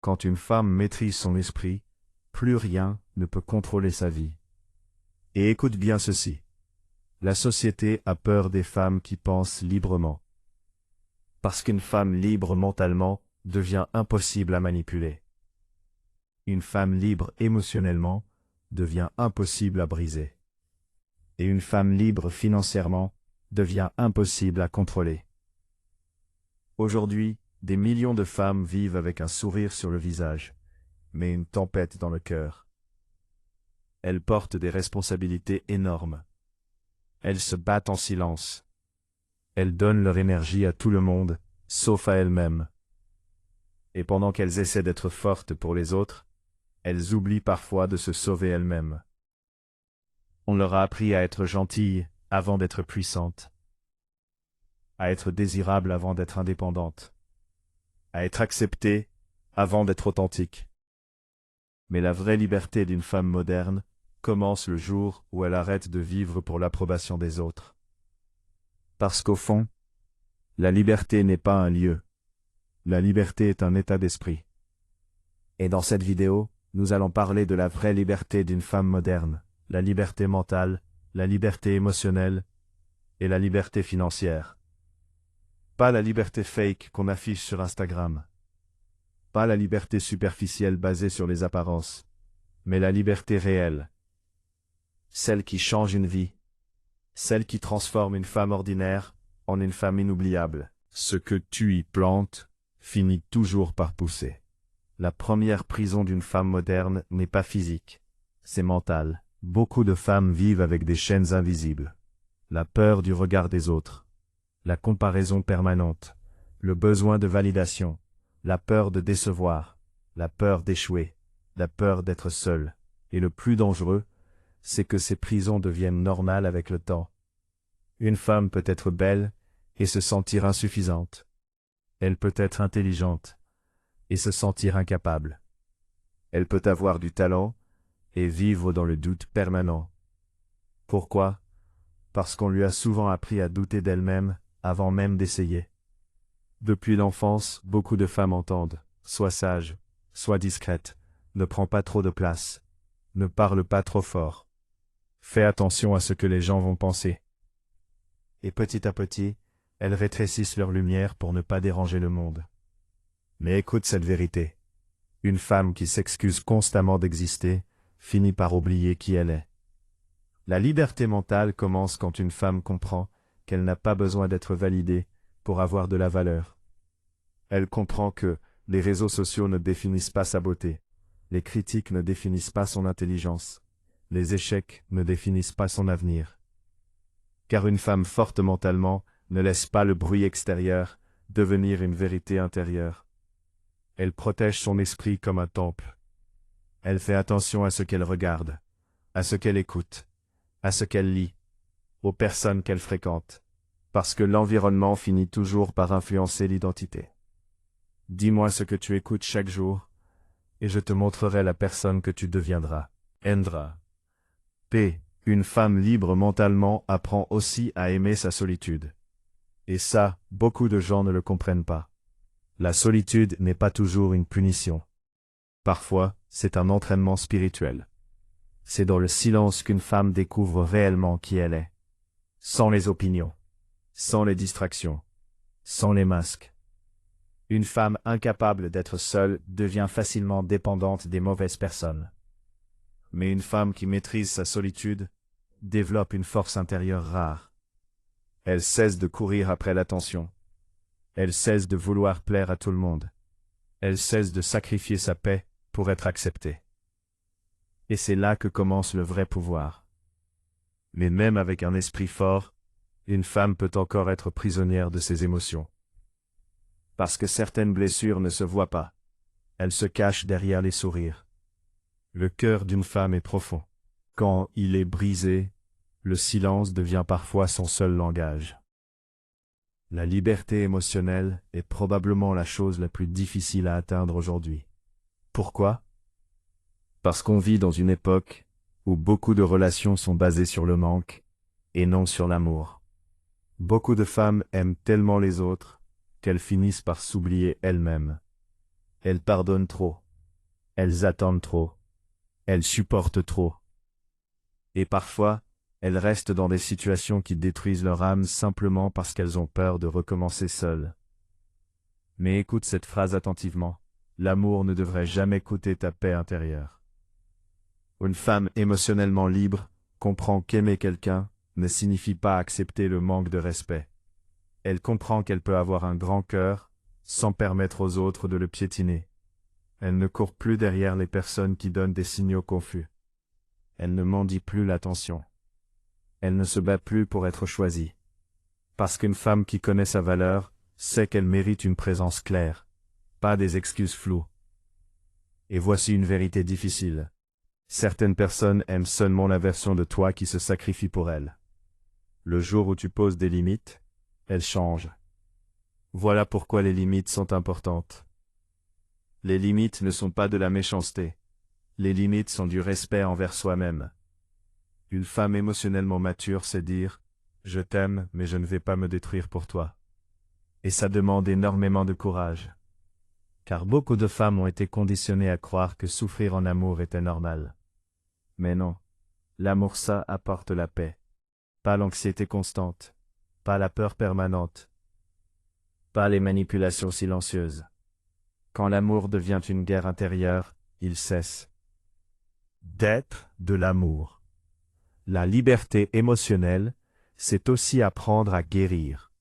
Quand une femme maîtrise son esprit, plus rien ne peut contrôler sa vie. Et écoute bien ceci. La société a peur des femmes qui pensent librement. Parce qu'une femme libre mentalement devient impossible à manipuler. Une femme libre émotionnellement devient impossible à briser. Et une femme libre financièrement devient impossible à contrôler. Aujourd'hui, des millions de femmes vivent avec un sourire sur le visage, mais une tempête dans le cœur. Elles portent des responsabilités énormes. Elles se battent en silence. Elles donnent leur énergie à tout le monde, sauf à elles-mêmes. Et pendant qu'elles essaient d'être fortes pour les autres, elles oublient parfois de se sauver elles-mêmes. On leur a appris à être gentilles avant d'être puissantes, à être désirables avant d'être indépendantes, à être acceptées avant d'être authentiques. Mais la vraie liberté d'une femme moderne commence le jour où elle arrête de vivre pour l'approbation des autres. Parce qu'au fond, la liberté n'est pas un lieu. La liberté est un état d'esprit. Et dans cette vidéo, nous allons parler de la vraie liberté d'une femme moderne, la liberté mentale, la liberté émotionnelle et la liberté financière. Pas la liberté fake qu'on affiche sur Instagram. Pas la liberté superficielle basée sur les apparences, mais la liberté réelle. Celle qui change une vie. Celle qui transforme une femme ordinaire en une femme inoubliable. Ce que tu y plantes finit toujours par pousser. La première prison d'une femme moderne n'est pas physique, c'est mental. Beaucoup de femmes vivent avec des chaînes invisibles. La peur du regard des autres, la comparaison permanente, le besoin de validation, la peur de décevoir, la peur d'échouer, la peur d'être seule. Et le plus dangereux, c'est que ces prisons deviennent normales avec le temps. Une femme peut être belle et se sentir insuffisante. Elle peut être intelligente et se sentir incapable. Elle peut avoir du talent et vivre dans le doute permanent. Pourquoi? Parce qu'on lui a souvent appris à douter d'elle-même avant même d'essayer. Depuis l'enfance, beaucoup de femmes entendent « Sois sage, sois discrète, ne prends pas trop de place, ne parle pas trop fort, fais attention à ce que les gens vont penser. » Et petit à petit, elles rétrécissent leur lumière pour ne pas déranger le monde. Mais écoute cette vérité. Une femme qui s'excuse constamment d'exister finit par oublier qui elle est. La liberté mentale commence quand une femme comprend qu'elle n'a pas besoin d'être validée pour avoir de la valeur. Elle comprend que les réseaux sociaux ne définissent pas sa beauté, les critiques ne définissent pas son intelligence, les échecs ne définissent pas son avenir. Car une femme forte mentalement ne laisse pas le bruit extérieur devenir une vérité intérieure. Elle protège son esprit comme un temple. Elle fait attention à ce qu'elle regarde, à ce qu'elle écoute, à ce qu'elle lit, aux personnes qu'elle fréquente, parce que l'environnement finit toujours par influencer l'identité. Dis-moi ce que tu écoutes chaque jour, et je te montrerai la personne que tu deviendras. Endra. P. Une femme libre mentalement apprend aussi à aimer sa solitude. Et ça, beaucoup de gens ne le comprennent pas. La solitude n'est pas toujours une punition. Parfois, c'est un entraînement spirituel. C'est dans le silence qu'une femme découvre réellement qui elle est. Sans les opinions, sans les distractions, sans les masques. Une femme incapable d'être seule devient facilement dépendante des mauvaises personnes. Mais une femme qui maîtrise sa solitude développe une force intérieure rare. Elle cesse de courir après l'attention. Elle cesse de vouloir plaire à tout le monde. Elle cesse de sacrifier sa paix pour être acceptée. Et c'est là que commence le vrai pouvoir. Mais même avec un esprit fort, une femme peut encore être prisonnière de ses émotions. Parce que certaines blessures ne se voient pas. Elles se cachent derrière les sourires. Le cœur d'une femme est profond. Quand il est brisé, le silence devient parfois son seul langage. La liberté émotionnelle est probablement la chose la plus difficile à atteindre aujourd'hui. Pourquoi? Parce qu'on vit dans une époque où beaucoup de relations sont basées sur le manque et non sur l'amour. Beaucoup de femmes aiment tellement les autres qu'elles finissent par s'oublier elles-mêmes. Elles pardonnent trop. Elles attendent trop. Elles supportent trop. Et parfois, elles restent dans des situations qui détruisent leur âme simplement parce qu'elles ont peur de recommencer seules. Mais écoute cette phrase attentivement. L'amour ne devrait jamais coûter ta paix intérieure. Une femme émotionnellement libre comprend qu'aimer quelqu'un ne signifie pas accepter le manque de respect. Elle comprend qu'elle peut avoir un grand cœur sans permettre aux autres de le piétiner. Elle ne court plus derrière les personnes qui donnent des signaux confus. Elle ne mendie plus l'attention. Elle ne se bat plus pour être choisie. Parce qu'une femme qui connaît sa valeur sait qu'elle mérite une présence claire, pas des excuses floues. Et voici une vérité difficile. Certaines personnes aiment seulement la version de toi qui se sacrifie pour elles. Le jour où tu poses des limites, elles changent. Voilà pourquoi les limites sont importantes. Les limites ne sont pas de la méchanceté. Les limites sont du respect envers soi-même. Une femme émotionnellement mature sait dire « Je t'aime, mais je ne vais pas me détruire pour toi ». Et ça demande énormément de courage. Car beaucoup de femmes ont été conditionnées à croire que souffrir en amour était normal. Mais non, l'amour ça apporte la paix. Pas l'anxiété constante, pas la peur permanente, pas les manipulations silencieuses. Quand l'amour devient une guerre intérieure, il cesse d'être de l'amour. La liberté émotionnelle, c'est aussi apprendre à guérir.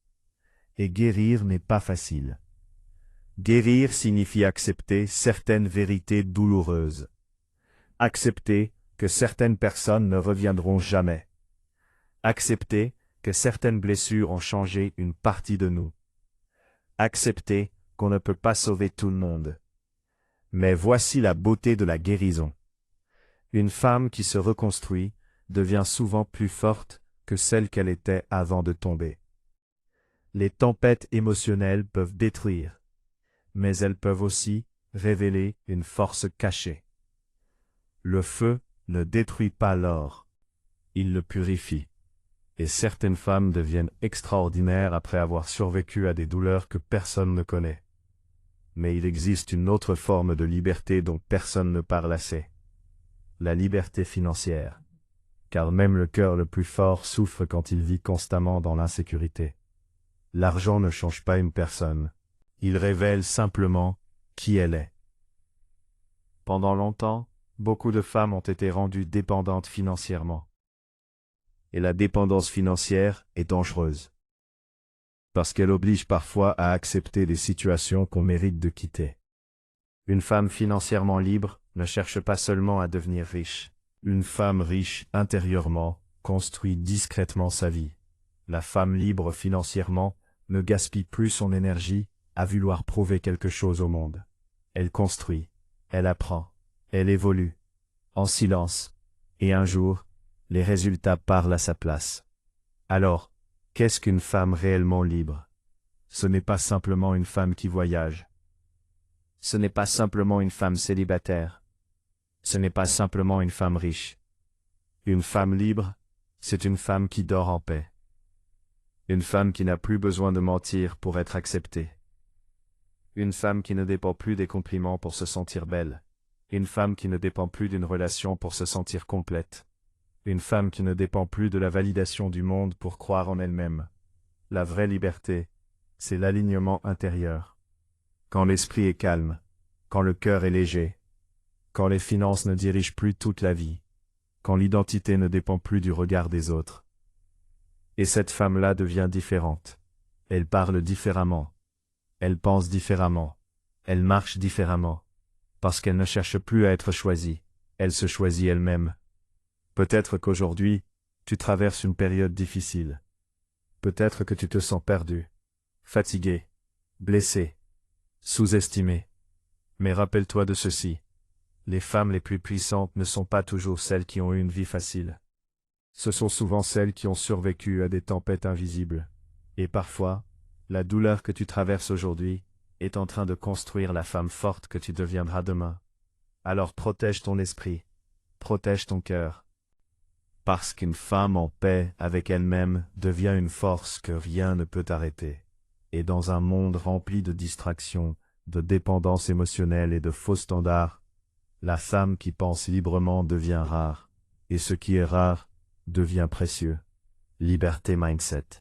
Et guérir n'est pas facile. Guérir signifie accepter certaines vérités douloureuses. Accepter que certaines personnes ne reviendront jamais. Accepter que certaines blessures ont changé une partie de nous. Accepter qu'on ne peut pas sauver tout le monde. Mais voici la beauté de la guérison. Une femme qui se reconstruit devient souvent plus forte que celle qu'elle était avant de tomber. Les tempêtes émotionnelles peuvent détruire, mais elles peuvent aussi révéler une force cachée. Le feu ne détruit pas l'or, il le purifie. Et certaines femmes deviennent extraordinaires après avoir survécu à des douleurs que personne ne connaît. Mais il existe une autre forme de liberté dont personne ne parle assez. La liberté financière. Car même le cœur le plus fort souffre quand il vit constamment dans l'insécurité. L'argent ne change pas une personne. Il révèle simplement qui elle est. Pendant longtemps, beaucoup de femmes ont été rendues dépendantes financièrement. Et la dépendance financière est dangereuse. Parce qu'elle oblige parfois à accepter des situations qu'on mérite de quitter. Une femme financièrement libre ne cherche pas seulement à devenir riche. Une femme riche intérieurement construit discrètement sa vie. La femme libre financièrement ne gaspille plus son énergie à vouloir prouver quelque chose au monde. Elle construit, elle apprend, elle évolue, en silence, et un jour, les résultats parlent à sa place. Alors, qu'est-ce qu'une femme réellement libre? Ce n'est pas simplement une femme qui voyage. Ce n'est pas simplement une femme célibataire. Ce n'est pas simplement une femme riche. Une femme libre, c'est une femme qui dort en paix. Une femme qui n'a plus besoin de mentir pour être acceptée. Une femme qui ne dépend plus des compliments pour se sentir belle. Une femme qui ne dépend plus d'une relation pour se sentir complète. Une femme qui ne dépend plus de la validation du monde pour croire en elle-même. La vraie liberté, c'est l'alignement intérieur. Quand l'esprit est calme, quand le cœur est léger, quand les finances ne dirigent plus toute la vie, quand l'identité ne dépend plus du regard des autres. Et cette femme-là devient différente. Elle parle différemment. Elle pense différemment. Elle marche différemment. Parce qu'elle ne cherche plus à être choisie. Elle se choisit elle-même. Peut-être qu'aujourd'hui, tu traverses une période difficile. Peut-être que tu te sens perdu, fatigué, blessé, sous-estimé. Mais rappelle-toi de ceci. Les femmes les plus puissantes ne sont pas toujours celles qui ont eu une vie facile. Ce sont souvent celles qui ont survécu à des tempêtes invisibles. Et parfois, la douleur que tu traverses aujourd'hui est en train de construire la femme forte que tu deviendras demain. Alors protège ton esprit, protège ton cœur. Parce qu'une femme en paix avec elle-même devient une force que rien ne peut arrêter. Et dans un monde rempli de distractions, de dépendance émotionnelle et de faux standards, la femme qui pense librement devient rare, et ce qui est rare devient précieux. Liberté Mindset.